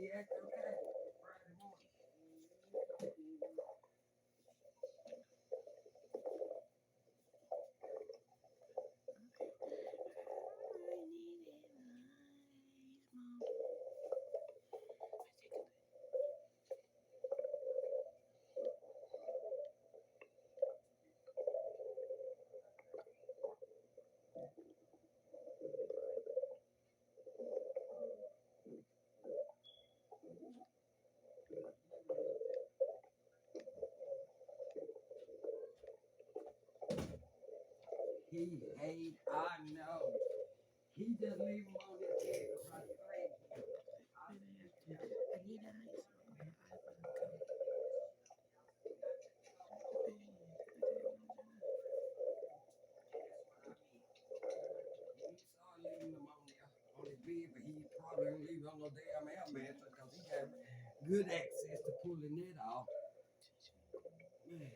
he act okay Friday morning. He hate, I know. He just leave him on his head right straight. He saw leaving him on his bed, but he probably didn't leave it on no damn air mattress because he got good access to pulling it off. Man.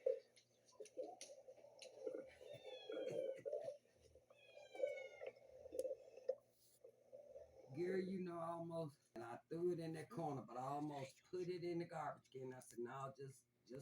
Gary, you know, I almost, and I threw it in that corner, but I almost put it in the garbage can. I said, no, just